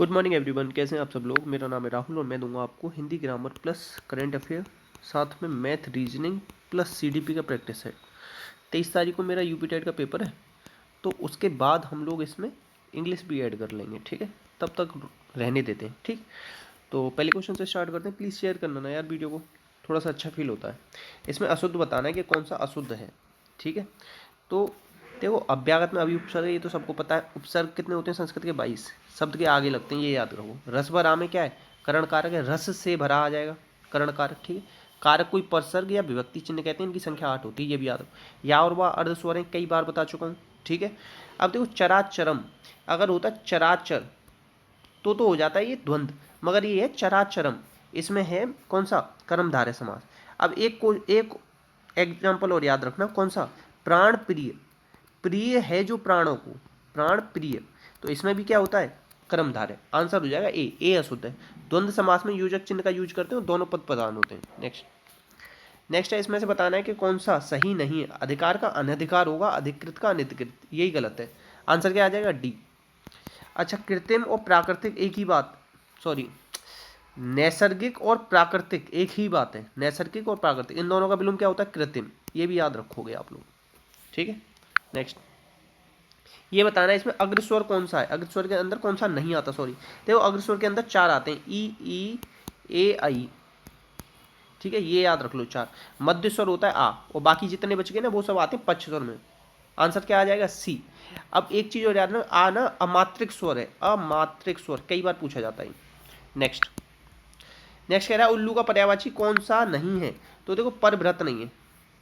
Good morning everyone, कैसे हैं आप सब लोग। मेरा नाम है राहुल और मैं दूंगा आपको Hindi grammar plus current affair, साथ में मैथ रीजनिंग प्लस सीडीपी का प्रैक्टिस सेट। 23 तारीख को मेरा यूपी टेट का पेपर है, तो उसके बाद हम लोग इसमें इंग्लिश भी ऐड कर लेंगे, ठीक है। तब तक रहने देते हैं, ठीक। तो पहले क्वेश्चन से स्टार्ट करते हैं। प्लीज़ शेयर करना ना यार वीडियो को, थोड़ा सा अच्छा फील होता है। इसमें अशुद्ध बताना है कि कौन सा अशुद्ध है, ठीक है। तो देखो, अव्यागत में अभी उपसर्ग है, ये तो सबको पता है। उपसर्ग कितने होते हैं संस्कृत के? 22 शब्द के आगे लगते हैं, ये याद रखो। रस भरा में क्या है? करण कारक है, रस से भरा आ जाएगा करण कारक, ठीक है। कारक कोई परसर्ग या विभक्ति चिन्ह कहते हैं, इनकी संख्या 8 होती है, ये भी याद रखो। या और वह अर्धस्वर है, कई बार बता चुका हूँ, ठीक है। अब देखो, चराचरम अगर होता चराचर तो हो जाता है ये द्वंद्व, मगर ये है चराचरम, इसमें है कौन सा? कर्मधारय समास। अब एक एग्जाम्पल और याद रखना, कौन सा? प्राण प्रिय। प्रिय है जो प्राणों को, प्राण प्रिय, तो इसमें भी क्या होता है? कर्मधारय। आंसर हो जाएगा ए अशुद्ध है। द्वंद्व समास में योजक चिन्ह का यूज करते हैं, दोनों पद प्रधान होते हैं। नेक्स्ट है, इसमें से बताना है कि कौन सा सही नहीं है। अधिकार का अनधिकार होगा, अधिकृत का अनधिकृत, यही गलत है। आंसर क्या आ जाएगा? डी। अच्छा, कृत्रिम और प्राकृतिक एक ही बात, सॉरी, नैसर्गिक और प्राकृतिक एक ही बात है। नैसर्गिक और प्राकृतिक, इन दोनों का विलोम क्या होता है? कृत्रिम। ये भी याद रखोगे आप लोग, ठीक है। नेक्स्ट, ये बताना है इसमें अग्रस्वर कौन सा है, अग्रस्वर के अंदर कौन सा नहीं आता। सॉरी, देखो, अग्रस्वर के अंदर 4 आते हैं, ई ए आई, ठीक है, ये याद रख लो 4। मध्य स्वर होता है आ, और बाकी जितने बच गए ना वो सब आते हैं पक्ष स्वर में। आंसर क्या आ जाएगा? सी। अब एक चीज और याद रखना, आ ना अमात्रिक स्वर है, अमात्रिक स्वर, कई बार पूछा जाता है। नेक्स्ट कह रहा है उल्लू का पर्यायवाची कौन सा नहीं है। तो देखो, परभृत नहीं है,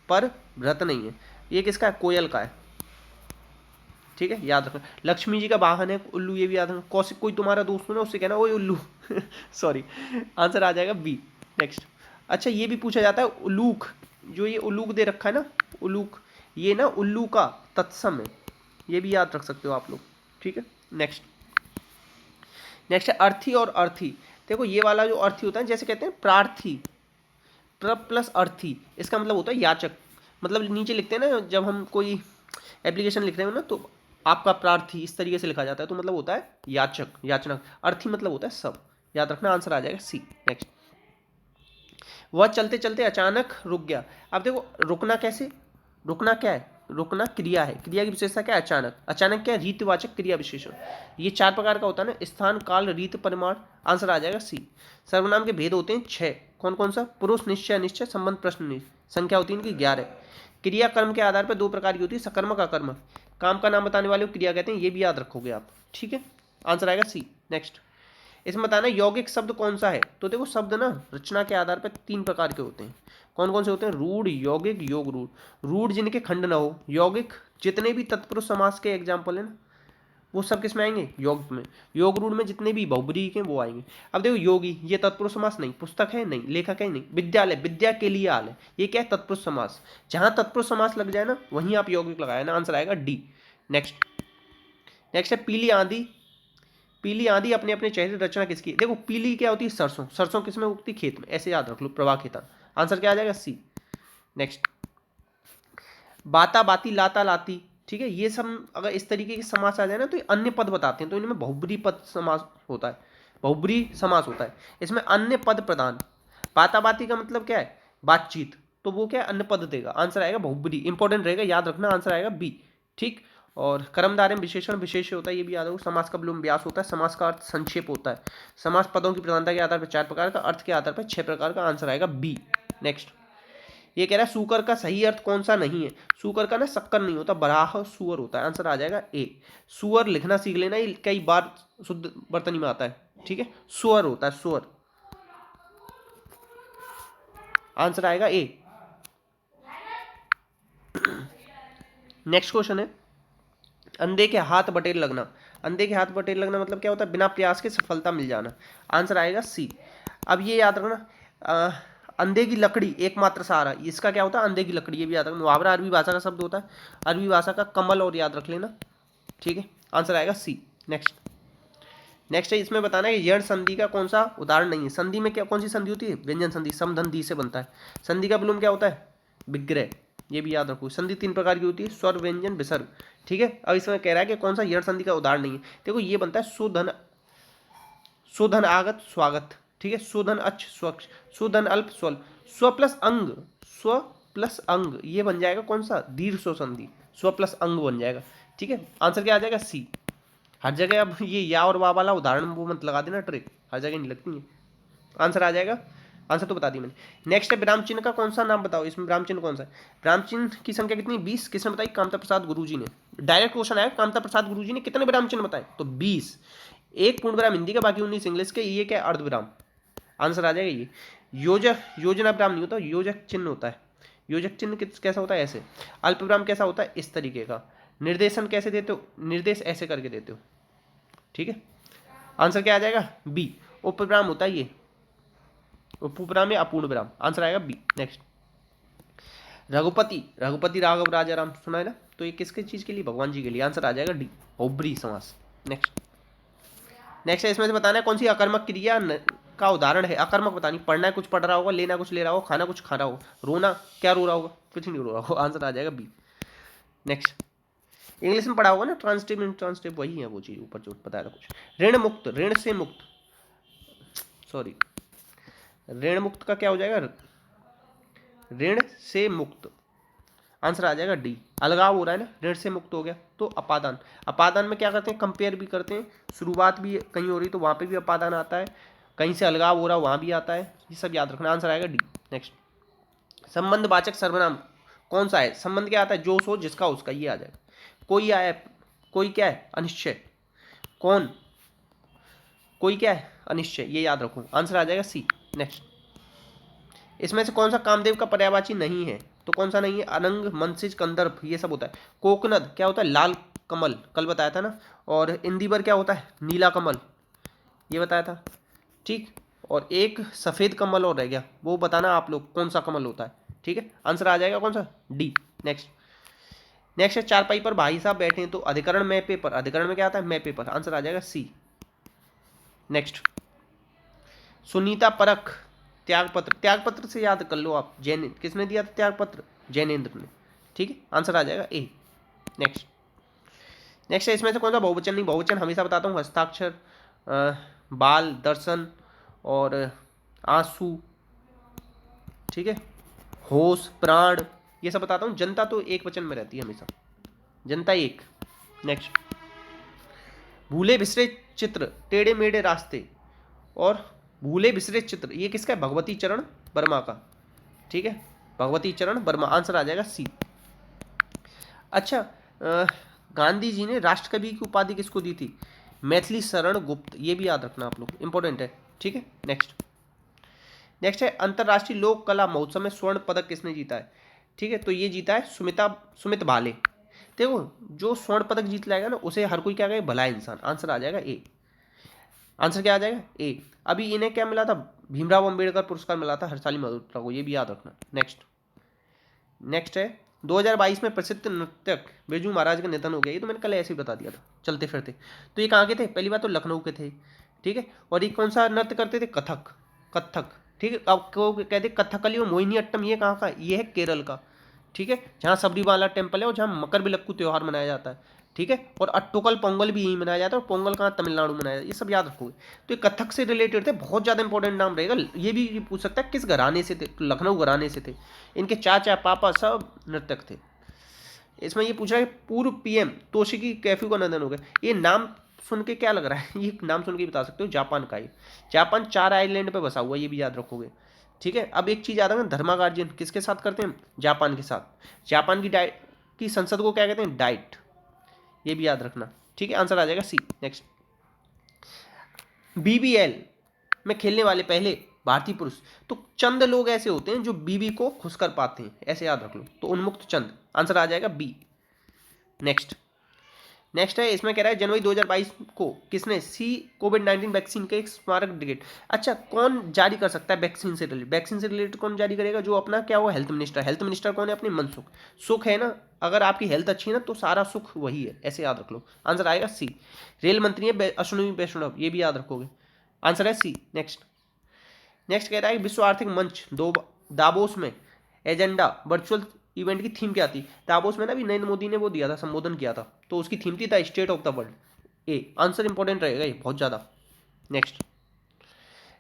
परभृत नहीं है। ये किसका है? कोयल का है, ठीक है, याद रखना। लक्ष्मी जी का वाहन है उल्लू, ये भी याद रखना। कौशिक कोई तुम्हारा दोस्त हो ना, उससे कहना ओए उल्लू सॉरी, आंसर आ जाएगा बी। नेक्स्ट, अच्छा, ये भी पूछा जाता है उलूक, जो ये उलूक दे रखा है ना, उलूक, ये ना उल्लू का तत्सम है, ये भी याद रख सकते हो आप लोग, ठीक है। नेक्स्ट है अर्थी और अर्थी। देखो, ये वाला जो अर्थी होता है, जैसे कहते हैं प्रार्थी, प्र प्लस अर्थी, इसका मतलब होता है याचक। मतलब नीचे लिखते हैं ना, जब हम कोई एप्लीकेशन लिख रहे हो ना, तो आपका प्रार्थी इस तरीके से लिखा जाता है, तो मतलब होता है याचक, याचना। अर्थी मतलब होता है सब, याद रखना। आंसर आ जाएगा सी। नेक्स्ट, वह चलते चलते अचानक रुक गया। अब देखो, रुकना कैसे? रुकना क्या है? रुकना क्रिया है, क्रिया की विशेषता क्या है? अचानक। अचानक क्या है? रीतिवाचक क्रिया विशेषण। ये 4 प्रकार का होता है ना, स्थान, काल, रीत, परिमाण। आंसर आ जाएगा सी। सर्वनाम के भेद होते हैं 6। कौन कौन सा? पुरुष, निश्चय, अनिश्चय, संबंध, प्रश्न। संख्या होती है इनकी 11। क्रिया कर्म के आधार पर 2 प्रकार की होती है, सकर्मक, अकर्मक। काम का नाम बताने वाले को क्रिया कहते हैं, ये भी याद रखोगे आप, ठीक है। आंसर आएगा सी। नेक्स्ट, इसमें बताना यौगिक शब्द कौन सा है। तो देखो, शब्द ना रचना के आधार पर 3 प्रकार के होते हैं। कौन कौन से होते हैं? रूढ़, यौगिक, योग रूढ़। रूढ़ जिनके खंड ना हो। यौगिक जितने भी तत्पुरुष समास के एग्जाम्पल हैं ना, वो सब किस में आएंगे? योग में। योग रूढ़ में जितने भी बहुब्रीहि के वो आएंगे। अब देखो, योगी, ये तत्पुरुष समास नहीं, पुस्तक है नहीं, लेखक है नहीं, विद्यालय, विद्या के लिए आल है, ये क्या है? तत्पुरुष समास। जहां तत्पुरुष समास लग जाए ना, वहीं आप यौगिक लगाए ना। आंसर आएगा डी। नेक्स्ट है पीली आंधी। पीली आंधी अपने अपने चेहरे, रचना किसकी? देखो, पीली क्या होती है? सरसों। सरसों किसमें उगती? खेत में, ऐसे याद रख लो, प्रभा खेता। आंसर क्या आ जाएगा? सी। नेक्स्ट, बाता बाती, लाता लाती, ठीक है, ये सब अगर इस तरीके के समास आ जाए ना, तो ये अन्य पद बताते हैं, तो इनमें बहुब्री पद समास होता है, बहुब्री समास होता है, इसमें अन्य पद प्रदान। बाता बाती का मतलब क्या है? बातचीत, तो वो क्या है? अन्य पद देगा। आंसर आएगा बहुब्री, इंपॉर्टेंट रहेगा, याद रखना। आंसर आएगा बी, ठीक। और कर्मधारय में विशेषण विशेष होता है, ये भी याद रखो। समास का विलोम व्यास होता है, समास का अर्थ संक्षेप होता है। समास पदों की प्रधानता के आधार पर 4 प्रकार का, अर्थ के आधार पर 6 प्रकार का। आंसर आएगा बी। नेक्स्ट, ये कह रहा है सूकर का सही अर्थ कौन सा नहीं है। सूकर का ना शक्कर नहीं होता, बराह सुअर होता है। आंसर आ जाएगा ए। सुअर लिखना सीख लेना, ये कई बार शुद्ध वर्तनी में आता है, ठीक है। सुअर होता है, सुअर। आंसर आएगा ए। नेक्स्ट क्वेश्चन है, अंधे के हाथ बटेर लगना। अंधे के हाथ बटेर लगना मतलब क्या होता है? बिना प्रयास के सफलता मिल जाना। आंसर आएगा सी। अब ये याद रखना, अंधे की लकड़ी एकमात्र सहारा, इसका क्या होता है? अंधे की लकड़ी, ये भी याद रखना। मुहावरा अरबी भाषा का शब्द होता है, अरबी भाषा का कमल, और याद रख लेना, ठीक है। आंसर आएगा सी। नेक्स्ट है, इसमें बताना है यण संधि का कौन सा उदाहरण नहीं है। संधि में क्या, कौन सी संधि होती है? व्यंजन संधि, समधन दी से बनता है। संधि का विलोम क्या होता है? विग्रह, ये भी याद रखो। संधि 3 प्रकार की होती है, स्वर, व्यंजन, विसर्ग, ठीक है। अब इसमें कह रहा है कि कौन सा यण संधि का उदाहरण नहीं है। देखो, ये बनता है सुधन, सुधन आगत स्वागत, ठीक है। सुधन अच्छ स्वच्छ, सुधन अल्प स्वल्प, स्व प्लस अंग, स्व प्लस अंग ये बन जाएगा कौन सा, दीर्घ स्व संधि, स्व प्लस अंग बन जाएगा, ठीक है। आंसर क्या आ जाएगा, सी। हर जगह अब ये या और वा वाला उदाहरण वो मत लगा देना, ट्रिक हर जगह नहीं लगती है। आंसर आ जाएगा, आंसर तो बता दी मैंने। नेक्स्ट है विराम चिन्ह का कौन सा नाम बताओ, इसमें विराम चिन्ह कौन सा है। विराम चिन्ह की संख्या कितनी, 20। किसने बताई, कामता प्रसाद गुरुजी ने। डायरेक्ट क्वेश्चन आया, कामता प्रसाद गुरुजी ने कितने विराम चिन्ह बताए, तो 20। एक पूर्ण विराम हिंदी का, बाकी 19 इंग्लिश के। ये क्या, अर्धविराम। आंसर आ जाएगा ये। योजक, योजना विराम नहीं होता, योजक चिन्ह होता है। योजक चिन्ह कैसा होता है, ऐसे। अल्प विराम कैसा होता है, इस तरीके का। निर्देशन कैसे देते हो, निर्देश ऐसे करके देते हो, ठीक है। आंसर क्या आ जाएगा, बी। उपविराम होता है ये, उपविराम या अपूर्ण विराम। आंसर आएगा बी। नेक्स्ट, रघुपति, रघुपति राघव राजा राम सुना है ना, तो ये किसके चीज के लिए, भगवान जी के लिए। आंसर आ जाएगा डी, ओब्री समास। नेक्स्ट, नेक्स्ट है इसमें से बताना है कौन सी अकर्मक क्रिया का उदाहरण है। अकर्मक बतानी, पढ़ना है कुछ पढ़ रहा होगा, लेना कुछ ले रहा होगा, खाना कुछ खा रहा होगा, रोना क्या रो रहा होगा, कुछ नहीं रो रहा होगा। आंसर आ जाएगा बी। नेक्स्ट, इंग्लिश में पढ़ा होगा ना, ट्रांसटिव ट्रांसटिव वही है वो चीज, ऊपर जो बताया था कुछ। ऋण मुक्त, ऋण से मुक्त, सॉरी, ऋण मुक्त का क्या हो जाएगा, ऋण से मुक्त। आंसर आ जाएगा डी। अलगाव हो रहा है ना, ऋण से मुक्त हो गया तो अपादान। अपादान में क्या करते हैं, कंपेयर भी करते हैं, शुरुआत भी कहीं हो रही तो वहां पे भी अपादान आता है, कहीं से अलगाव हो रहा वहां भी आता है, ये सब याद रखना। आंसर आएगा डी। नेक्स्ट, संबंधवाचक सर्वनाम कौन सा है, संबंध क्या आता है, जो सो जिसका उसका, ये आ जाएगा। कोई आया, कोई क्या है, अनिश्चय। कौन, कोई क्या है, अनिश्चय, ये याद रखो। आंसर आ जाएगा सी। नेक्स्ट, इसमें से कौन सा कामदेव का पर्यायवाची नहीं है, तो कौन सा नहीं है, अनंग, मनसिज, कंदर्प ये सब होता है। कोकनद क्या होता है, लाल कमल, कल बताया था ना। और इंदिवर क्या होता है, नीला कमल, ये बताया था, ठीक। और एक सफ़ेद कमल और रह गया, वो बताना आप लोग कौन सा कमल होता है, ठीक है। आंसर आ जाएगा कौन सा, डी। नेक्स्ट, नेक्स्ट है चारपाई पर भाई साहब बैठे हैं तो अधिकरण मैं पेपर, अधिकरण में क्या आता है, मैं पेपर। आंसर आ जाएगा सी। नेक्स्ट, सुनीता परख, त्यागपत्र, त्यागपत्र से याद कर लो आप, जैन किसने दिया था त्यागपत्र, जैनेन्द्र ने, ठीक है। आंसर आ जाएगा ए। नेक्स्ट, नेक्स्ट है इसमें से कौन सा बहुवचन नहीं, बहुवचन हमेशा बताता हूँ, हस्ताक्षर, बाल, दर्शन और आंसू, ठीक है, होश, प्राण, ये सब बताता हूँ। जनता तो एक वचन में रहती है हमेशा, जनता एक। नेक्स्ट, भूले बिसरे चित्र, टेढ़े मेढ़े रास्ते और भूले बिसरे चित्र, ये किसका है, भगवती चरण वर्मा का, ठीक है, भगवती चरण वर्मा। आंसर आ जाएगा सी। अच्छा, गांधी जी ने राष्ट्रकवि की उपाधि किसको दी थी, मैथिली शरण गुप्त, ये भी याद रखना आप लोग, इंपॉर्टेंट है, ठीक है। नेक्स्ट, नेक्स्ट है अंतर्राष्ट्रीय लोक कला महोत्सव में स्वर्ण पदक किसने जीता है, ठीक है, तो ये जीता है सुमित भाले। देखो, जो स्वर्ण पदक जीत लाएगा ना उसे हर कोई क्या कहे, भला इंसान। आंसर आ जाएगा ए। आंसर क्या आ जाएगा, ए। अभी इन्हें क्या मिला था, भीमराव अंबेडकर पुरस्कार मिला था हर्षाली मल्होत्रा को, ये भी याद रखना। नेक्स्ट, नेक्स्ट है 2022 में प्रसिद्ध नृत्यक बिरजू महाराज का निधन हो गया, ये तो मैंने कल ऐसे ही बता दिया था चलते फिरते। तो ये कहाँ के थे, पहली बात तो लखनऊ के थे, ठीक है। और ये कौन सा नृत्य करते थे, कथक, कथक, ठीक है। अब को कहते कथकली और मोहिनी अट्टम, ये कहाँ का, ये है केरल का, ठीक है, जहाँ सबरीमाला टेम्पल है और जहाँ मकर बिलक्कू त्यौहार मनाया जाता है, ठीक है। और अट्टुकल पोंगल भी यहीं मनाया जाता है, और पोंगल कहाँ, तमिलनाडु मनाया जाता है, ये सब याद रखोगे। तो ये कथक से रिलेटेड थे, बहुत ज़्यादा इंपॉर्टेंट नाम रहेगा। ये भी पूछ सकता है किस घराने से थे, तो लखनऊ घराने से थे। इनके चाचा पापा सब नर्तक थे। इसमें ये पूछ रहा है पूर्व पीएम तोशिकी कैफ्यू का निधन हो गया, ये नाम सुन के क्या लग रहा है, ये नाम सुन के बता सकते हो, जापान का ये। जापान 4 आइलैंड पे बसा हुआ है, ये भी याद रखोगे, ठीक है। अब एक चीज़ याद रखना, धर्मागार्जियन किसके साथ करते हैं, जापान के साथ। जापान की डाइट की संसद को क्या कहते हैं, डाइट, ये भी याद रखना, ठीक है। आंसर आ जाएगा सी। नेक्स्ट, बीबीएल में खेलने वाले पहले भारतीय पुरुष, तो चंद लोग ऐसे होते हैं जो बीबी को खुश कर पाते हैं, ऐसे याद रख लो, तो उन्मुक्त चंद। आंसर आ जाएगा बी। नेक्स्ट, नेक्स्ट है इसमें कह रहा है जनवरी 2022 को किसने कोविड-19 वैक्सीन का एक स्मारक डिक्लेयर। अच्छा, कौन जारी कर सकता है वैक्सीन से रिलेटेड, वैक्सीन से रिलेटेड कौन जारी करेगा, जो अपना क्या हुआ, हेल्थ मिनिस्टर। हेल्थ मिनिस्टर कौन है, अपनी मनसुख, सुख है ना, अगर आपकी हेल्थ अच्छी है ना तो सारा सुख वही है, ऐसे याद रख लो। आंसर आएगा सी। रेल मंत्री है अश्विनी वैष्णव, ये भी याद रखोगे। आंसर है सी। नेक्स्ट, नेक्स्ट कह रहा है विश्व आर्थिक मंच दावोस में एजेंडा वर्चुअल इवेंट की थीम क्या थी। दावोस में ना अभी नरेंद्र मोदी ने वो दिया था, संबोधन किया था, तो उसकी थीम थी the state of the world. A answer important रहेगा ये बहुत ज़्यादा। नेक्स्ट,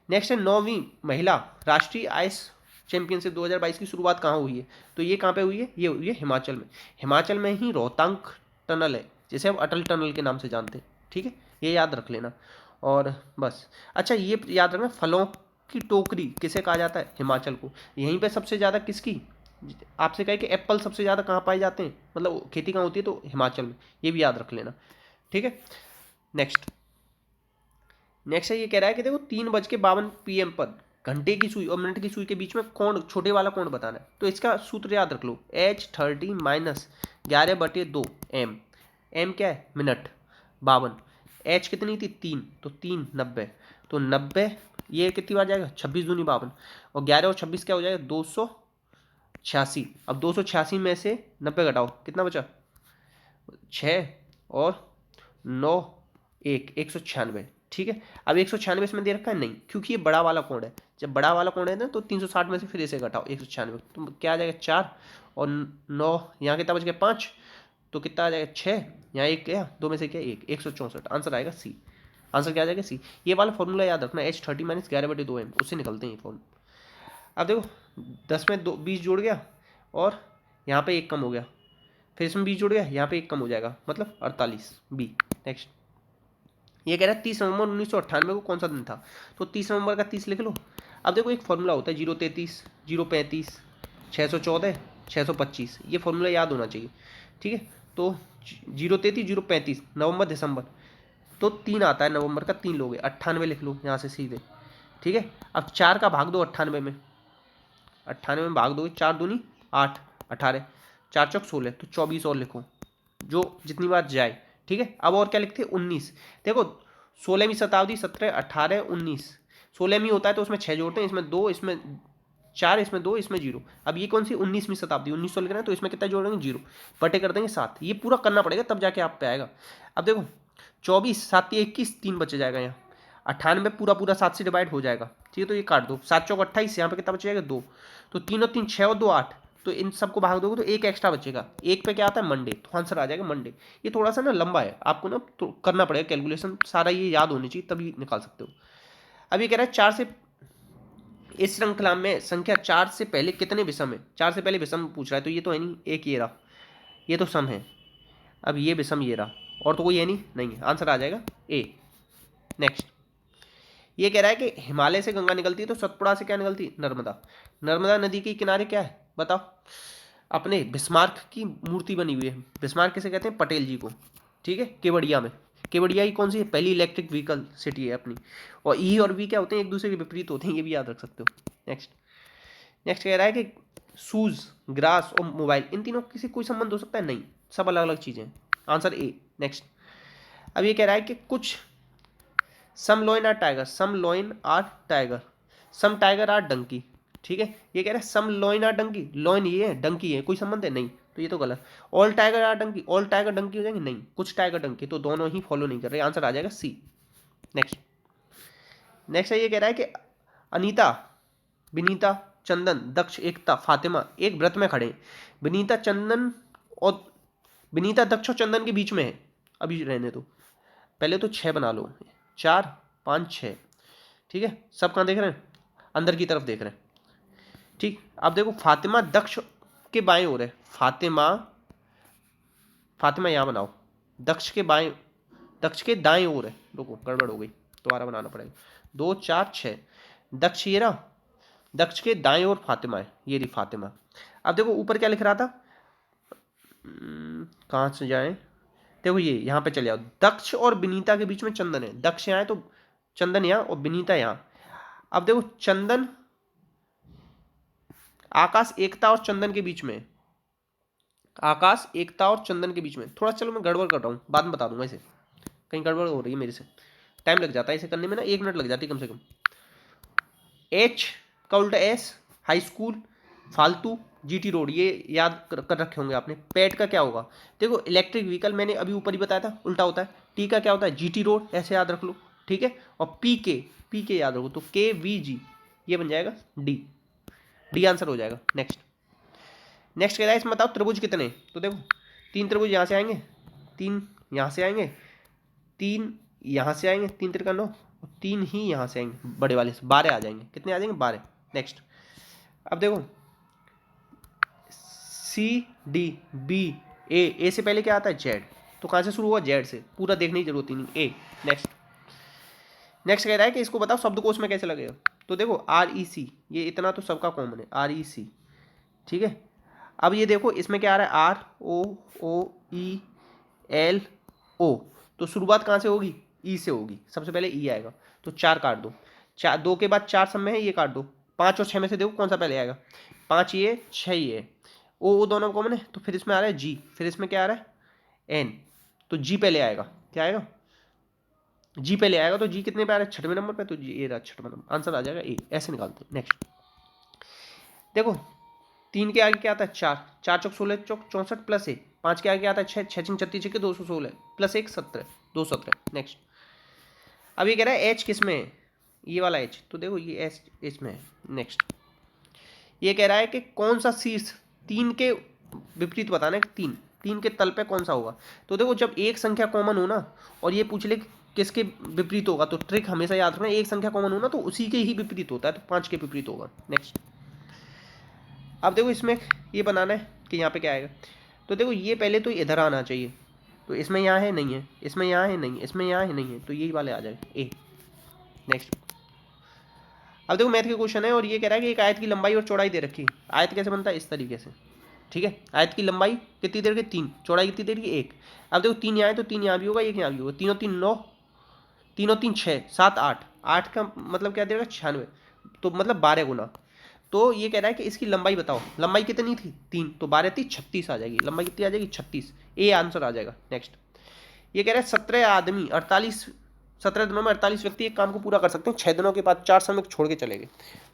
नेक्स्ट है 9वीं महिला राष्ट्रीय आइस चैंपियनशिप 2022 की शुरुआत कहाँ हुई है? तो ये कहाँ पे हुई है? ये हुई है हिमाचल में। हिमाचल में ही रोहतांग टनल है, जिसे हम अटल टनल के नाम से जानते हैं। ठीक है, ये याद रख लेना। और बस, अच्छा ये याद रखना, फलों की टोकरी किसे कहा जाता है? हिमाचल को। यहीं पे सबसे ज़्यादा किसकी, आपसे कहे कि एप्पल सबसे ज़्यादा कहाँ पाए जाते हैं, मतलब खेती कहाँ होती है, तो हिमाचल में। ये भी याद रख लेना। ठीक है, नेक्स्ट नेक्स्ट है, ये कह रहा है कि देखो 3:52 PM पर घंटे की सुई और मिनट की सुई के बीच में कोण, छोटे वाला कोण बताना है। तो इसका सूत्र याद रख लो, H30 - 11/2 M क्या है? मिनट। 52, H कितनी थी? 3, तो 3 90, तो 90 ये कितनी बार जाएगा? 26 दूनी 52, और 11 और 26 क्या हो जाएगा? 286। अब 286 में से 90 घटाओ, कितना बचा? 6 और 9 1 196। ठीक है, अब 196 इसमें दे रखा है नहीं, क्योंकि ये बड़ा वाला कोण है। जब बड़ा वाला कोण है ना, तो 360 में से फिर इसे घटाओ 196, तो क्या आ जाएगा? 4 और 9, यहाँ कितना बच गया? 5, तो कितना आ जाएगा? 6, यहाँ 1 गया, 2 में से क्या? 1, 164। आंसर आएगा सी। आंसर क्या आ जाएगा? सी। ये वाला फॉर्मूला याद रखना, H30 - 11/2 M, उससे निकलते हैं ये फॉर्मूला। अब देखो 10 में 20 जुड़ गया, और यहाँ पे 1 कम हो गया, फिर इसमें 20 जुड़ गया, यहाँ पे 1 कम हो जाएगा, मतलब 48 बी। नेक्स्ट, ये कह रहा है 30 नवंबर 1998 को कौन सा दिन था? तो 30 नवंबर का 30 लिख लो। अब देखो एक फॉर्मूला होता है 033, 035, 614, 625, ये फॉर्मूला याद होना चाहिए। ठीक है, तो 033, 035, नवंबर दिसंबर, तो 3 आता है नवंबर का, 3 लोगे, 98 लिख लो यहाँ से सीधे। ठीक है, अब 4 का भाग दो 98 में, 98 में भाग दोगे, 4 दूनी 8, 18, 4 चौक 16, तो 24 और लिखो, जो जितनी बार जाए। ठीक है, अब और क्या लिखते हैं? 19। देखो 16वीं शताब्दी, 17, 18, 19, 16वीं होता है तो उसमें 6 जोड़ते हैं, इसमें 2, इसमें 4, इसमें 2, इसमें 0। अब ये कौन सी? 19वीं शताब्दी, 1900 लिख रहे हैं, तो इसमें कितना जोड़ेंगे? 0, बटे कर देंगे 7। ये पूरा करना पड़ेगा, तब जाके आप पे आएगा। अब देखो 24, 7 21, 3 बच जाएगा यहाँ, 98 पूरा पूरा 7 से डिवाइड हो जाएगा। ठीक है, तो ये काट दो, 7 चौक 28, यहाँ पे कितना बच जाएगा? 2, तो 3 और 3 6 और 2 8, तो इन सबको भाग दोगे तो 1 एक्स्ट्रा बचेगा। 1 पे क्या आता है? मंडे, तो आंसर आ जाएगा मंडे। ये थोड़ा सा ना लंबा है, आपको ना तो करना पड़ेगा कैलकुलेशन, सारा ये याद होनी चाहिए, तभी निकाल सकते हो। अब ये कह रहा है 4 से, इस श्रृंखला में संख्या 4 से पहले कितने विषम है? 4 से पहले विषम पूछ रहा है, तो ये तो है नहीं, एक ये रहा, ये तो सम है। अब ये विषम ये रहा, और तो कोई है नहीं, नहीं है, आंसर आ जाएगा ए। नेक्स्ट, ये कह रहा है कि हिमालय से गंगा निकलती है, तो सतपुड़ा से क्या निकलती है? नर्मदा। नर्मदा नदी के किनारे क्या है बताओ? अपने बिस्मार्क की मूर्ति बनी हुई है। बिस्मार्क किसे कहते हैं? पटेल जी को। ठीक है, केवड़िया में। केवड़िया की कौन सी है? पहली इलेक्ट्रिक व्हीकल सिटी है अपनी। और ई और वी क्या होते हैं? एक दूसरे के विपरीत होते हैं, ये भी याद रख सकते हो। नेक्स्ट, नेक्स्ट कह रहा है कि शूज, ग्रास और मोबाइल, इन तीनों किसी कोई संबंध हो सकता है? नहीं, सब अलग अलग चीज़ें। Answer A. नेक्स्ट, अब ये कह रहा है कि कुछ some lion are tiger, some lion are tiger, some tiger are donkey. ठीक है, ये कह रहा है some lion are donkey, lion ये है, डंकी है, कोई संबंध है? नहीं, तो ये तो गलत। All tiger are donkey, all tiger donkey हो जाएंगे? नहीं, कुछ टाइगर डंकी, तो दोनों ही फॉलो नहीं कर रहे, आंसर आ जाएगा सी। नेक्स्ट, नेक्स्ट है, ये कह रहा है कि अनीता, विनीता, चंदन, दक्ष, एकता, फातिमा एक व्रत में खड़े हैं। विनीता चंदन और विनीता दक्ष और चंदन के बीच में है। अभी रहने दो, पहले तो 6 बना लो, 4 5 6। ठीक है, सब कहाँ देख रहे हैं? अंदर की तरफ देख रहे हैं। ठीक, अब देखो फातिमा दक्ष के बाएं ओर है, फातिमा, फातिमा यहाँ बनाओ, दक्ष के बाएं, दक्ष के दाएं ओर है। रुको, गड़बड़ हो गई, दोबारा बनाना पड़ेगा। 2 4 6, दक्ष ये रहा, दक्ष के दाएं ओर फातिमा है, ये रही फातिमा। अब देखो ऊपर क्या लिख रहा था, कहाँ से जाएं? देखो ये यहाँ पे चले जाओ, दक्ष और विनीता के बीच में चंदन है, दक्ष यहाँ है तो चंदन यहाँ, और विनीता यहाँ। अब देखो चंदन, आकाश एकता और चंदन के बीच में, आकाश एकता और चंदन के बीच में। थोड़ा चलो मैं गड़बड़ कर रहा हूँ, बाद में बता दूंगा इसे, कहीं गड़बड़ हो रही है मेरे से, टाइम लग जाता है इसे करने में ना, 1 मिनट लग जाती है कम से कम। एच का उल्टा एस, हाई स्कूल, फालतू, जीटी रोड, ये याद कर रखे होंगे आपने। पैट का क्या होगा? देखो इलेक्ट्रिक व्हीकल मैंने अभी ऊपर ही बताया था, उल्टा होता है। टी का क्या होता है? जीटी रोड, ऐसे याद रख लो। ठीक है, और पी के याद रखो, तो के वी जी, ये बन जाएगा डी। डी आंसर हो जाएगा। नेक्स्ट, नेक्स्ट कह रहा है इसमें बताओ त्रिभुज कितने? तो देखो 3 त्रिभुज यहाँ से आएंगे, 3 यहाँ से आएंगे, 3 यहाँ से आएंगे 3 तिरका 9, और 3 ही यहाँ से आएंगे बड़े वाले से, 12 आ जाएंगे। कितने आ जाएंगे? 12। नेक्स्ट, अब देखो सी डी बी ए से पहले क्या आता है? जेड। तो कहाँ से शुरू हुआ? जेड से। पूरा देखने की जरूरत ही नहीं, ए। नेक्स्ट, नेक्स्ट कह रहा है कि इसको बताओ शब्दकोश में कैसे लगेगा। तो देखो आर ई सी, ये इतना तो सबका कॉमन है, आर ई सी, ठीक है। अब ये देखो इसमें क्या आ रहा है? आर ओ ओ ई एल ओ, तो शुरुआत कहाँ से होगी? ई से होगी, सबसे पहले ई आएगा। तो 4 काट दो, 4 2 के बाद 4 सब में है, ये काट दो। 5 और 6 में से देखो कौन सा पहले आएगा? 5 ये, 6 ये। ओ दोनों कॉमन है, तो फिर इसमें आ रहा है जी, फिर इसमें क्या आ रहा है? एन। तो जी पहले आएगा, क्या आएगा? जी पहले आएगा। तो जी कितने पे आ रहा है? 6वें नंबर पे, तो जी ए रहा 6वां नंबर, आंसर आ जाएगा ए। ऐसे निकालते हैं। नेक्स्ट देखो 3 के आगे क्या आता है? 4, 4 चौक 16 चौक 64 प्लस 1, 5 के आगे आता है 6, 6 छीन 36 के 216 प्लस 1 17, 217। नेक्स्ट, अब ये कह रहा है एच किस में है? ये वाला एच, तो देखो ये एच इसमें है। नेक्स्ट, ये कह रहा है कि कौन सा शीर्ष 3 के विपरीत बताना है, 3 3 के तल पे कौन सा होगा। तो देखो जब एक संख्या कॉमन हो ना, और ये पूछ ले किसके विपरीत होगा, तो ट्रिक हमेशा याद रखना, एक संख्या कॉमन हो ना तो उसी के ही विपरीत होता है, तो 5 के विपरीत होगा। नेक्स्ट, अब देखो इसमें ये बनाना है कि यहाँ पे क्या आएगा। तो देखो ये पहले तो इधर आना चाहिए, तो इसमें यहाँ है नहीं है, इसमें यहाँ है नहीं है, इसमें यहाँ है नहीं है, तो यही वाले आ जाएगा ए। नेक्स्ट, अब देखो मैथ के क्वेश्चन है, और ये कह रहा है कि एक आयत की लंबाई और चौड़ाई दे रखी है। आयत कैसे बनता है? इस तरीके से, ठीक है। आयत की लंबाई कितनी देर की? 3, चौड़ाई कितनी देर की? 1। अब देखो 3 यहाँ है तो 3 यहाँ भी होगा, 1 यहाँ भी होगा, 3 और 3 9, 3 और 3 6, 7 8, 8 का मतलब क्या देगा? 96, तो मतलब 12 गुना। तो ये कह रहा है कि इसकी लंबाई बताओ। लंबाई कितनी थी? 3, तो 12 थी 36 आ जाएगी। लंबाई कितनी आ जाएगी? 36, ए आंसर आ जाएगा। नेक्स्ट, ये कह रहा है 17 आदमी 48, 17 दिनों में 48 व्यक्ति एक काम को पूरा कर सकते हैं। 6 दिनों के बाद 4 समय छोड़ के चले गए,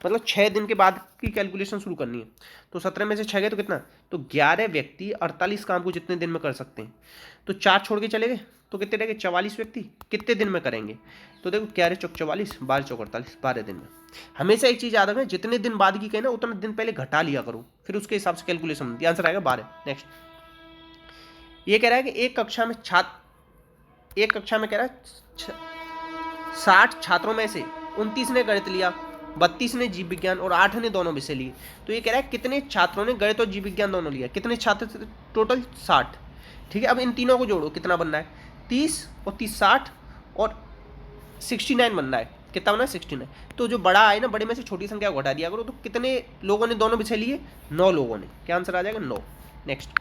मतलब 6 दिन के बाद की कैलकुलेशन शुरू करनी है। तो 17 में से 6 गए तो कितना? तो 11 व्यक्ति 48 काम को जितने दिन में कर सकते हैं। तो 4 छोड़ के चले गए तो कितने रह गए? 44 व्यक्ति कितने दिन में करेंगे? तो देखो 11 चौक 44, 12 चौक 48, 12 दिन में। हमेशा एक चीज़ याद रखें, जितने दिन बाद की कहें ना उतने दिन पहले घटा लिया करो, फिर उसके हिसाब से कैलकुलेशन बनती है। आंसर आएगा 12। नेक्स्ट, ये कह रहा है कि एक कक्षा में कह रहा है 60 छात्रों में से 29 ने गणित लिया, 32 ने जीव विज्ञान और 8 ने दोनों विषय लिए। तो ये कह रहा है कितने छात्रों ने गणित और जीव विज्ञान दोनों लिया? कितने छात्र थे? टोटल 60, ठीक है। अब इन तीनों को जोड़ो, कितना बनना है? 30 और 30 60 और 69 बनना है। कितना बनना है? 69। तो जो बड़ा है ना, बड़े में से छोटी संख्या को घटा दिया करो। तो कितने लोगों ने दोनों विषय लिए? 9 लोगों ने। क्या आंसर आ जाएगा? 9। नेक्स्ट,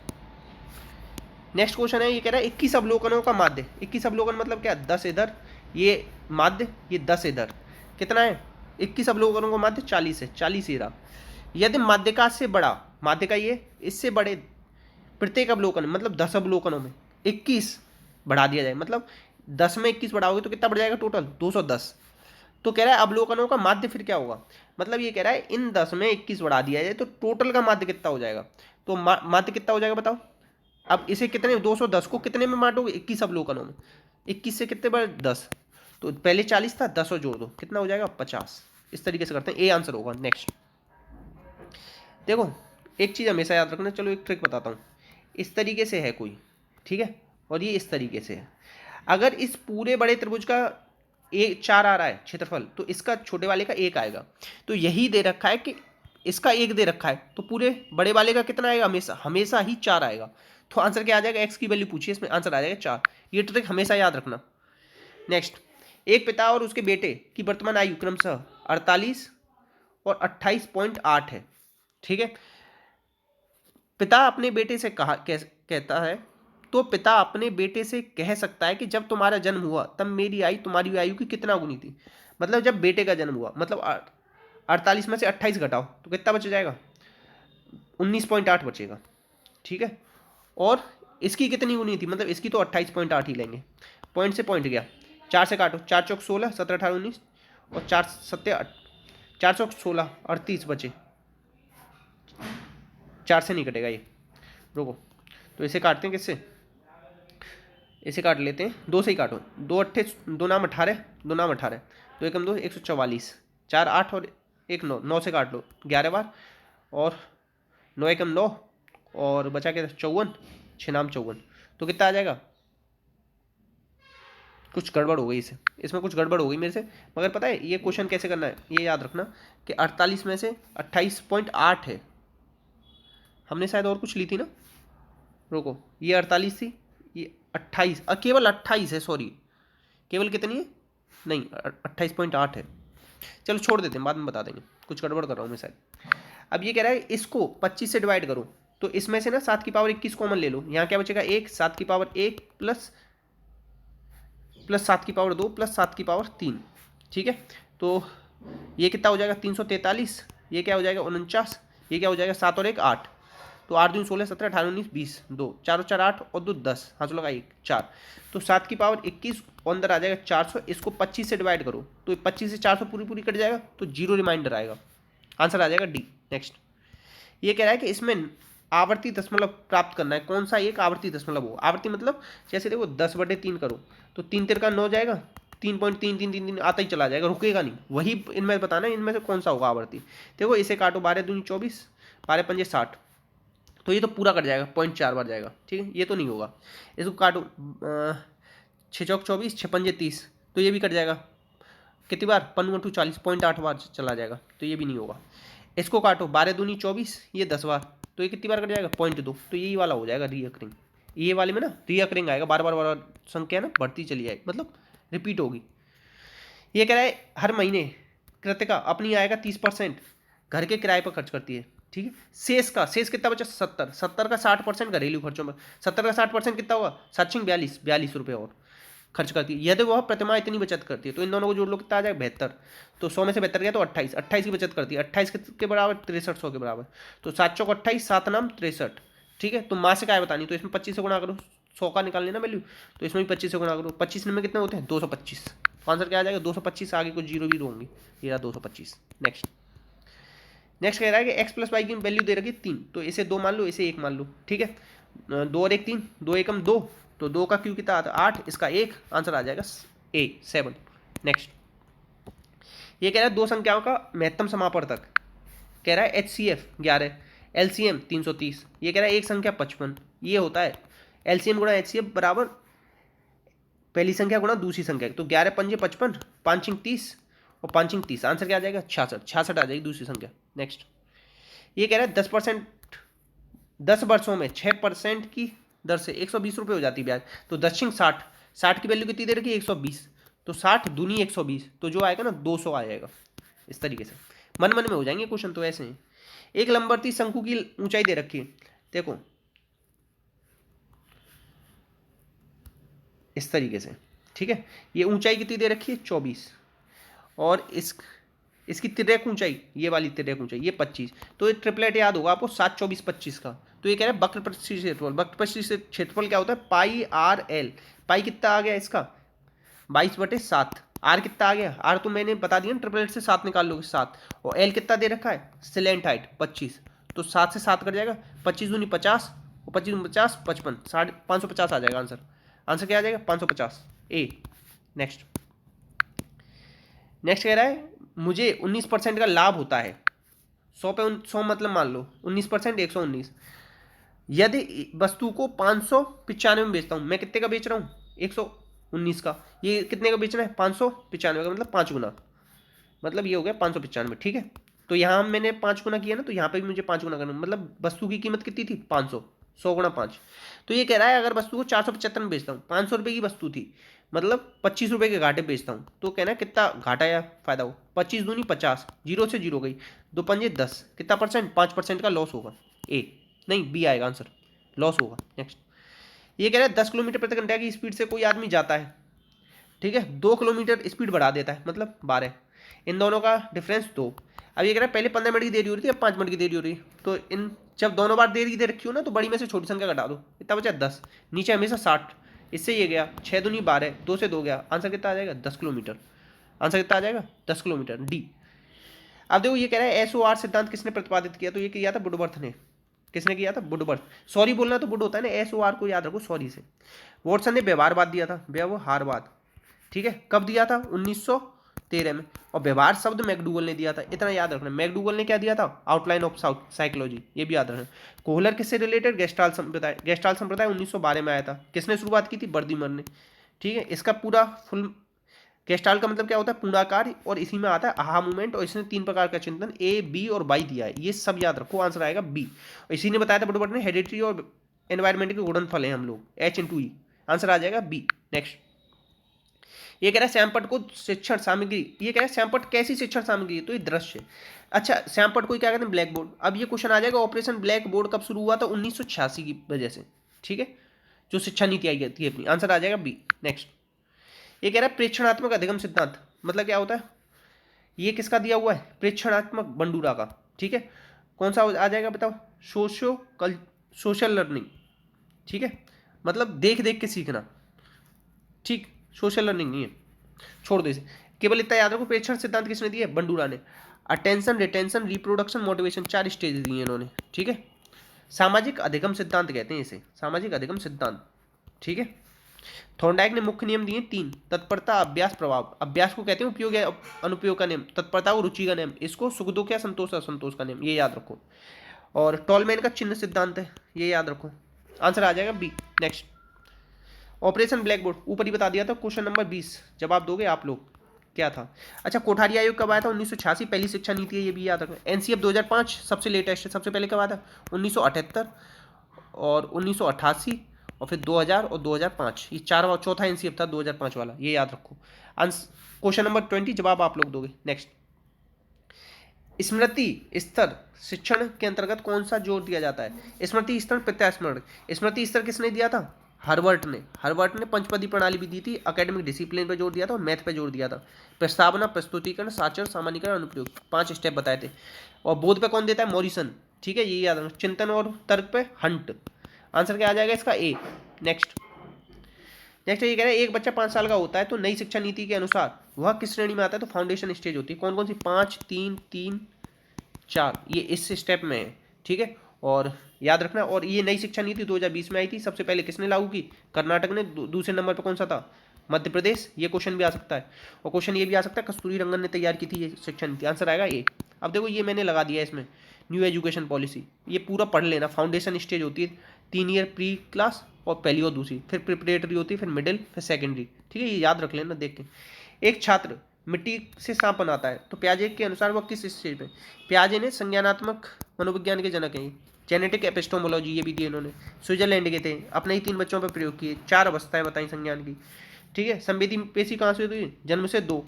नेक्स्ट क्वेश्चन है, ये कह रहा है 21 अवलोकनों का माध्य। 21 अवलोकन मतलब क्या? 10 इधर, ये माध्य, ये 10 इधर। कितना है? 21 अवलोकनों का माध्य 40 है, 40 ही रहा। यदि माध्य का से बड़ा, माध्य का ये इससे बड़े प्रत्येक अवलोकन मतलब 10 अवलोकनों में 21 बढ़ा दिया जाए, मतलब 10 में 21 बढ़ाओगे तो कितना बढ़ जाएगा? टोटल 210। तो कह रहा है अवलोकनों का माध्य फिर क्या होगा? मतलब ये कह रहा है इन 10 में 21 बढ़ा दिया जाए तो टोटल का माध्य कितना हो जाएगा? तो माध्य कितना हो जाएगा बताओ। अब इसे कितने, 210 को कितने में बांटोगे? 21 अवलोकनों में। 21 से कितने बार? 10। तो पहले 40 था, 10 और जोड़ दो, कितना हो जाएगा? 50। इस तरीके से करते हैं, ए आंसर होगा। नेक्स्ट देखो, एक चीज़ हमेशा याद रखना, चलो एक ट्रिक बताता हूँ। इस तरीके से है कोई, ठीक है, और ये इस तरीके से है। अगर इस पूरे बड़े त्रिभुज का 4 आ रहा है क्षेत्रफल, तो इसका छोटे वाले का 1 आएगा। तो यही दे रखा है कि इसका 1 दे रखा है, तो पूरे बड़े वाले का कितना आएगा? हमेशा हमेशा ही 4 आएगा। तो आंसर क्या आ जाएगा? एक्स की वैल्यू पूछिए, इसमें आंसर आ जाएगा 4। ये ट्रिक हमेशा याद रखना। नेक्स्ट, एक पिता और उसके बेटे की वर्तमान आयु क्रमशः 48 और 28.8 है, ठीक है। पिता अपने बेटे से कहता है, तो पिता अपने बेटे से कह सकता है कि जब तुम्हारा जन्म हुआ तब मेरी आयु तुम्हारी आयु की कितना गुनी थी। मतलब जब बेटे का जन्म हुआ, मतलब 48 में से 28 घटाओ तो कितना बच जाएगा? 19.8 बचेगा, ठीक है। और इसकी कितनी गुनी थी? मतलब इसकी तो 28.8 ही लेंगे, पॉइंट से पॉइंट गया, 4 से काटो, 4 चौक 16, 17 18 19 और 4 सत्ते 4 चौक 16 38 बचे। 4 से नहीं कटेगा ये, रुको। तो इसे काटते हैं किससे? इसे काट लेते हैं, 2 से ही काटो। 2 अट्ठे 2 नाम 18, 2 नाम 18, 2 एकम 2, 144, 4 8 और 1 9, 9 से काट लो 11 बार, और 9 एकम 9, और बचा के 54, 6 नाम 54। तो कितना आ जाएगा? कुछ गड़बड़ हो गई इसमें कुछ गड़बड़ हो गई मेरे से। मगर पता है ये क्वेश्चन कैसे करना है, ये याद रखना कि 48 में से 28.8 है। हमने शायद और कुछ ली थी ना, रोको, ये 48 थी, ये 28, केवल 28 है, सॉरी, केवल कितनी है, नहीं 28.8 है। चलो छोड़ देते हैं, बाद में बता देंगे, कुछ गड़बड़ कर रहा हूँ मैं शायद। अब ये कह रहा है इसको 25 से डिवाइड करो, तो इसमें से ना 7 की पावर 21 कॉमन ले लो, यहाँ क्या बचेगा 1, 7 की पावर 1 प्लस 7 की पावर 2 प्लस 7 की पावर 3, ठीक है। तो ये कितना हो जाएगा 343, ये क्या हो जाएगा 49, ये क्या हो जाएगा 7 और 1 8, तो 8 दूनी 16 17 18 19 20, 2 4 और 4 8 और 2 10, हाँ चलो 1 4, तो 7 की पावर 21 और अंदर आ जाएगा 400। इसको 25 से डिवाइड करो तो 25 से 400 पूरी पूरी कट जाएगा, तो जीरो रिमाइंडर आएगा, आंसर आ जाएगा डी। नेक्स्ट, ये कह रहा है कि इसमें आवर्ती दशमलव प्राप्त करना है, कौन सा एक आवर्ती दशमलव हो। आवर्ती मतलब जैसे देखो 10/3 करो तो 3 तिरका 9 जाएगा, 3.333 आता ही चला जाएगा, रुकेगा नहीं, वही इनमें बताना है इनमें से कौन सा होगा आवर्ती। देखो इसे काटो, 12 दूनी 24, 12 पंजे 60, तो ये तो पूरा कट जाएगा, 0.4 बार जाएगा, ठीक है, ये तो नहीं होगा। इसको काटो 6 चौक 24, 6 पंजे 30, तो ये भी कट जाएगा, कितनी बार 5 40, 0.8 बार चला जाएगा, तो ये भी नहीं होगा। इसको काटो 12 दूनी 24, ये 10 बार, तो ये कितनी बार कट जाएगा 0.2, तो यही वाला हो जाएगा रीअकरिंग। ये वाले में ना रीअकरिंग आएगा, बार बार बार संख्या ना बढ़ती चली जाएगी, मतलब रिपीट होगी। ये कह रहा है हर महीने कृतिका अपनी आय का 30% घर के किराए पर खर्च करती है, ठीक है। शेष कितना बचा 70 का 60% घरेलू खर्चों में, 70 का 60% कितना हुआ 742 रुपये और खर्च करती है। यदि वह प्रतिमाह इतनी बचत करती है, तो इन दोनों को जोड़ लो कितना आ जाएगा 72, तो 100 में से 72 गया तो 28 की बचत करती है, 28 के बराबर 6300 के बराबर, तो 7 चौक 28, 7 नाम 63, ठीक है। तो मासिक आय बतानी, तो इसमें 25 से गुणा करो, 100 का निकाल लेना वैल्यू, तो इसमें भी 25 से गुणा करो, 25 में कितने होते हैं 225, आंसर क्या आ जाएगा 225, आगे कुछ जीरो भी होंगे, ये रहा 225। नेक्स्ट कह रहा है कि x प्लस वाई की वैल्यू दे रखी है 3, तो इसे 2 मान लो, इसे 1 मान लो, ठीक है। 2 और 1 3, 2 एकम 2, तो 2 का क्यू कितना आता है 8, इसका 1, आंसर आ जाएगा ए 7। नेक्स्ट, ये कह रहा है दो संख्याओं का महत्तम समापवर्तक, कह रहा है HCF 11, LCM 330, ये कह रहा है एक संख्या 55, ये होता है LCM गुणा HCF बराबर पहली संख्या गुणा दूसरी संख्या, तो 11 पंजे 55, 5 30 और 5 30, आंसर क्या आ जाएगा 66 आ जाएगी दूसरी संख्या। नेक्स्ट, ये कह रहा है 10% 10 वर्षों में 6% की दर से 120 रुपये हो जाती है ब्याज, तो 10×60 की वैल्यू कितनी दे रखी है 120, तो 60 दूनी 120, तो जो आएगा ना 200 आ जाएगा। इस तरीके से मन में हो जाएंगे क्वेश्चन, तो ऐसे ही। एक लंबवर्ती शंकु की ऊंचाई दे रखी है, देखो इस तरीके से, ठीक है। ये ऊंचाई कितनी दे रखी है 24, और इसकी तिर्यक ऊंचाई, ये वाली तिर्यक ऊंचाई ये 25, तो ये ट्रिपलेट याद होगा आपको 7 24 25 का। तो ये कह रहा है वक्र प्रशिक्षित क्षेत्रफल, वक्र प्रशिक्षित क्षेत्रफल क्या होता है पाई आर एल, पाई कितना आ गया इसका 22/7, आर कितना आ गया, आर तो मैंने बता दिया ना ट्रिपलेट से 7 निकाल लोगे 7, और एल कितना दे रखा है सिलेंट हाइट 25, तो 7 से 7 कट जाएगा, 25 दूनी 50 और 25 दूनी 50 55, 550 आ जाएगा आंसर। आंसर क्या आ जाएगा 550 ए। नेक्स्ट कह रहा है मुझे 19% का लाभ होता है 100 पे 100 मतलब मान लो 19% 119, यदि वस्तु को 595 में बेचता हूँ, मैं कितने का बेच रहा हूँ 119 का, ये कितने का बेच रहा है 595 का, मतलब 5 गुना, मतलब ये हो गया 595, ठीक है। तो यहाँ मैंने 5 गुना किया ना, तो यहाँ पे भी मुझे 5 गुना करना, मतलब वस्तु की कीमत कितनी थी 500, 100 गुणा 5, तो ये कह रहा है अगर वस्तु को 475 में बेचता हूँ, 500 रुपये की वस्तु थी, मतलब 25 रुपये के घाटे बेचता हूँ, तो कहना है कितना घाटा या फायदा हो, 25 दूनी 50, जीरो से जीरो गई, 2 पंजे 10, कितना परसेंट 5% का लॉस होगा, ए नहीं बी आएगा आंसर, लॉस होगा। नेक्स्ट, ये कह रहा है 10 किलोमीटर प्रति घंटे की स्पीड से कोई आदमी जाता है, ठीक है, 2 किलोमीटर स्पीड बढ़ा देता है, मतलब 12, इन दोनों का डिफरेंस 2। अब ये कह रहा है पहले 15 मिनट की देरी हो रही थी, अब 5 मिनट की देरी हो रही है, तो इन जब दोनों बार देरी दे रखी हो ना, तो बड़ी में से छोटी संख्या घटा दो, कितना बचा 10, नीचे हमेशा 60, इससे ये गया 6 दूनी 12, 2 से 2 गया, आंसर कितना आ जाएगा 10 किलोमीटर, आंसर कितना आ जाएगा 10 किलोमीटर डी। अब देखो ये कह रहा है SOR सिद्धांत किसने प्रतिपादित किया, तो ये किया था वुडवर्थ ने, किसने किया था वुडवर्थ, सॉरी बोलना तो वुड होता है ना, SOR को याद रखो सॉरी से। वॉटसन ने व्यवहारवाद दिया था, व्यवहारवाद, ठीक है, कब दिया था 1913 में, और व्यवहार शब्द मैकडूगल ने दिया था, इतना याद रखना। मैकडूगल ने क्या दिया था आउटलाइन ऑफ साइकोलॉजी, ये भी याद रखना। कोहलर किससे रिलेटेड गेस्टाल्ट संप्रदाय 1912 में आया था, किसने शुरुआत की थी बर्दीमर ने, ठीक है। इसका पूरा फुल गेस्टाल्ट का मतलब क्या होता है, पूर्णाकार, और इसी में आता है आहा मूवमेंट, और इसने 3 प्रकार का चिंतन ए, बी और वाई दिया है, ये सब याद रखो, आंसर आएगा बी। और इसी ने बताया था बड़े ने हेरिडिटी और एनवायरमेंट के गुणनफल हैं हम लोग, H/E, आंसर आ जाएगा बी। नेक्स्ट, ये कह रहा है श्यामपट्ट को शिक्षण सामग्री, ये कह रहा है श्यामपट्ट कैसी शिक्षण सामग्री, तो ये दृश्य। अच्छा, श्यामपट्ट को क्या कहते हैं, ब्लैक बोर्ड। अब ये क्वेश्चन आ जाएगा, ऑपरेशन ब्लैक बोर्ड कब शुरू हुआ था, 1986 की वजह से, ठीक है, जो शिक्षा नीति आई थी अपनी, आंसर आ जाएगा बी। नेक्स्ट, ये कह रहा है प्रेक्षणात्मक अधिगम सिद्धांत, मतलब क्या होता है, ये किसका दिया हुआ है, प्रेक्षणात्मक बंडूरा का, ठीक है, कौन सा आ जाएगा बताओ, सोशल लर्निंग, ठीक है, मतलब देख देख के सीखना, ठीक, सोशल लर्निंग नहीं है, छोड़ दो इसे। केवल इतना याद रखो, प्रेक्षण सिद्धांत किसने दिए, बंडूरा ने। Attention, retention, reproduction, motivation, 4 stage दिए इन्होंने, ठीक है। सामाजिक अधिगम सिद्धांत कहते हैं इसे, सामाजिक अधिगम सिद्धांत, ठीक है। थॉर्नडाइक ने मुख्य नियम दिए 3, तत्परता, अभ्यास, प्रभाव। अभ्यास को कहते हैं उपयोग या अनुपयोग का नियम, तत्परता को रुचि का नियम, इसको सुख दुख या संतोष असंतोष का नियम, ये याद रखो। और टॉलमैन का चिन्ह सिद्धांत है, ये याद रखो, आंसर आ जाएगा B. Next, operation black board ऊपर ही बता दिया था, क्वेश्चन नंबर 20 जवाब दोगे आप लोग, क्या था। अच्छा, कोठारी आयोग कब आया था, 1986, पहली शिक्षा नीति है, ये भी याद रखो। एनसीएफ 2005 सबसे लेटेस्ट है, सबसे पहले कब आया था, 1978 और 1988 और फिर 2000 और 2005, ये चौथा एनसीएफ था 2005 वाला, ये याद रखो। क्वेश्चन नंबर 20 जवाब आप लोग दोगे। नेक्स्ट, स्मृति स्तर शिक्षण के अंतर्गत कौन सा जोर दिया जाता है, स्मृति स्तर, प्रत्यास्मरण। स्मृति स्तर किसने दिया था, हर्बर्ट ने पंचपदी प्रणाली भी दी थी, एकेडमिक डिसिप्लिन पर जोर दिया था और मैथ पे जोर दिया था। प्रस्तावना, प्रस्तुतिकरण, साचर, सामान्यीकरण, अनुप्रयोग, 5 स्टेप बताए थे। और बोध पे कौन देता है, मॉरिसन, ठीक है, ये याद रखना। चिंतन और तर्क पे हंट, आंसर क्या आ जाएगा इसका, ए। नेक्स्ट, ये कह रहे हैं एक बच्चा 5 साल का होता है तो नई शिक्षा नीति के अनुसार वह किस श्रेणी में आता है, तो फाउंडेशन स्टेज होती है। कौन कौन सी, 5, 3, 3, 4, ये इस स्टेप में है, ठीक है। और याद रखना, और ये नई शिक्षा नीति 2020 में आई थी, सबसे पहले किसने लागू की, कर्नाटक ने। दूसरे नंबर पर कौन सा था, मध्य प्रदेश, ये क्वेश्चन भी आ सकता है। और क्वेश्चन ये भी आ सकता है, कस्तूरी रंगन ने तैयार की थी ये शिक्षा नीति, आंसर आएगा ए। अब देखो, ये मैंने लगा दिया इसमें, न्यू एजुकेशन पॉलिसी, ये पूरा पढ़ लेना। फाउंडेशन स्टेज होती है 3 ईयर प्री क्लास और पहली और दूसरी, फिर प्रिपरेटरी होती है, फिर मिडिल, फिर सेकेंडरी, ठीक है, ये याद रख लेना देख के। एक छात्र मिट्टी से सांप बनाता है तो पियाजे के अनुसार वह किस स्टेज में, पियाजे ने संज्ञानात्मक मनोविज्ञान के जनक हैं, जेनेटिक एपिस्टोमोलॉजी ये भी दी इन्होंने, स्विट्जरलैंड के थे, अपने ही 3 बच्चों पर प्रयोग किए, 4 अवस्थाएं बताई संज्ञान की, ठीक है। संवेदी पेशी कहाँ से हुई, जन्म से 2,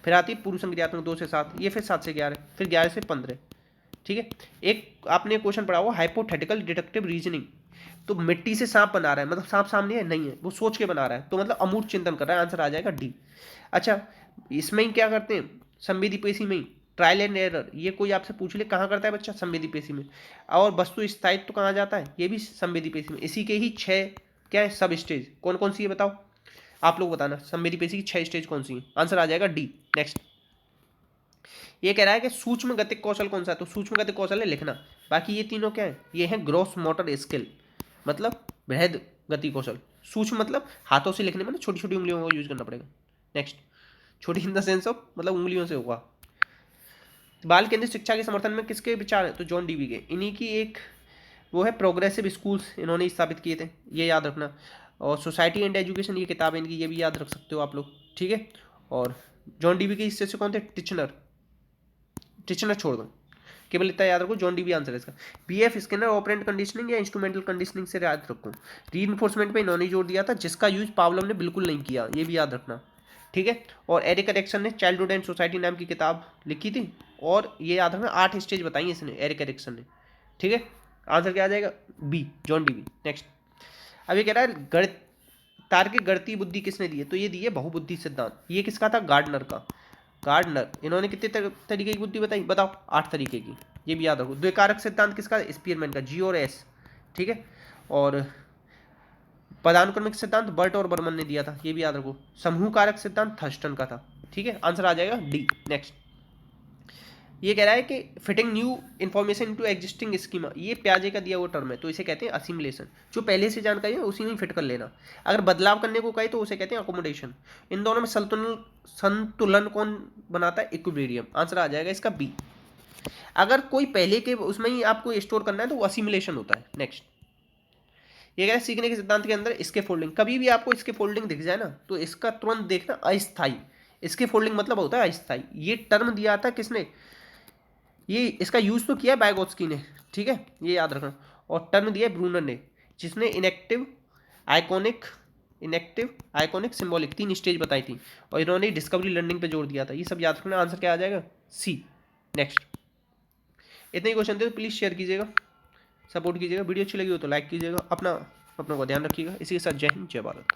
फिर आती पूर्व संक्रियात्मक 2 से 7, ये फिर 7 से 11, फिर 11 से 15, ठीक है। एक आपने क्वेश्चन पढ़ा हुआ हाइपोथेटिकल डिडक्टिव रीजनिंग, तो मिट्टी से सांप बना रहा है, मतलब सांप सामने है नहीं है, वो सोच के बना रहा है, तो मतलब अमूर्त चिंतन कर रहा है, आंसर आ जाएगा डी। अच्छा, इसमें ही क्या करते हैं, संवेदी पेशी में ही ट्रायल एंड एरर, ये कोई आपसे पूछ ले कहाँ करता है बच्चा, संवेदी पेशी में। और वस्तु स्थायित्व तो कहाँ जाता है, ये भी संवेदी पेशी में। इसी के ही 6 क्या है सब स्टेज, कौन कौन सी है बताओ, आप लोग बताना, संवेदी पेशी की 6 स्टेज कौन सी है, आंसर आ जाएगा डी। नेक्स्ट, ये कह रहा है कि सूक्ष्म गतिक कौशल कौन सा है, तो सूक्ष्म गतिक कौशल है लिखना, बाकी ये तीनों क्या है, ये है ग्रॉस मोटर स्किल, मतलब बृहद गति कौशल। सूक्ष्म मतलब हाथों से लिखने में ना, छोटी छोटी उंगलियों को यूज करना पड़ेगा। नेक्स्ट, छोटी इन द सेंस ऑफ मतलब उंगलियों से होगा। बाल केंद्रित शिक्षा के समर्थन में किसके विचार है, तो जॉन डीवी के, इन्हीं की एक वो है प्रोग्रेसिव स्कूल्स, इन्होंने स्थापित किए थे, ये याद रखना। और सोसाइटी एंड एजुकेशन, ये किताब है इनकी, ये भी याद रख सकते हो आप लोग, ठीक है। और जॉन डीवी के हिस्से से कौन थे, टिचनर छोड़ दो, केवल इतना याद रखो, जॉन डीवी आंसर है इसका। बीएफ स्किनर ऑपरेंट कंडीशनिंग या इंस्ट्रूमेंटल कंडीशनिंग से याद रखो। रीइंफोर्समेंट पे इन्होंने जोर दिया था, जिसका यूज पावलोव ने बिल्कुल नहीं किया, ये भी याद रखना, ठीक है। और एरिक एरिक्सन ने चाइल्डहुड एंड सोसाइटी नाम की किताब लिखी थी, और ये याद रखना 8 स्टेज बताई इसने, एरिक एरिक्सन ने, ठीक है। आंसर क्या आ जाएगा, बी, जॉन डीवी। नेक्स्ट, अब ये कह रहा है गणित तार्किक गणितीय बुद्धि किसने दी है, तो ये दी है बहुबुद्धि सिद्धांत, ये किसका था, गार्डनर का। गार्डनर, इन्होंने कितने तरीके की बुद्धि बताई, बताओ, 8 तरीके की, ये भी याद रखो। द्विकारक सिद्धांत किसका, स्पीयरमैन का, जी और एस, ठीक है। और पदानुक्रमिक सिद्धांत बर्ट और बर्मन ने दिया था, ये भी याद रखो। समूह कारक सिद्धांत थर्स्टन का था, ठीक है, आंसर आ जाएगा डी। नेक्स्ट, ये कह रहा है कि fitting new information into existing schema, ये प्याजे का दिया हुआ टर्म है, तो इसे कहते हैं असिमुलेशन, जो पहले से जानकारी है उसी में फिट कर लेना। अगर बदलाव करने को कहे तो उसे कहते हैं अकोमोडेशन। इन दोनों में संतुलन कौन बनाता है, इक्विलिब्रियम, आंसर आ जाएगा इसका बी। अगर कोई पहले के उसमें ही आपको स्टोर करना है तो वो असिमुलेशन होता है। नेक्स्ट, ये कह रहा है सीखने के सिद्धांत के अंदर इसके फोल्डिंग, कभी भी आपको इसके फोल्डिंग दिख जाए ना तो इसका तुरंत देखना अस्थाई। इसके फोल्डिंग मतलब होता है अस्थाई। ये टर्म दिया था किसने, ये इसका यूज तो किया है बायगोत्स्की ने, ठीक है, ये याद रखना। और टर्म दिया है ब्रूनर ने, जिसने inactive, iconic, inactive, iconic, symbolic 3 stage बताई थी, और इन्होंने डिस्कवरी लर्निंग पे जोर दिया था। ये सब याद रखना। आंसर क्या आ जाएगा, सी। नेक्स्ट, इतने ही क्वेश्चन थे तो प्लीज़ शेयर कीजिएगा, सपोर्ट कीजिएगा। वीडियो अच्छी लगी हो तो लाइक कीजिएगा। अपना अपनों का ध्यान रखिएगा। इसी के साथ जय हिंद, जय भारत।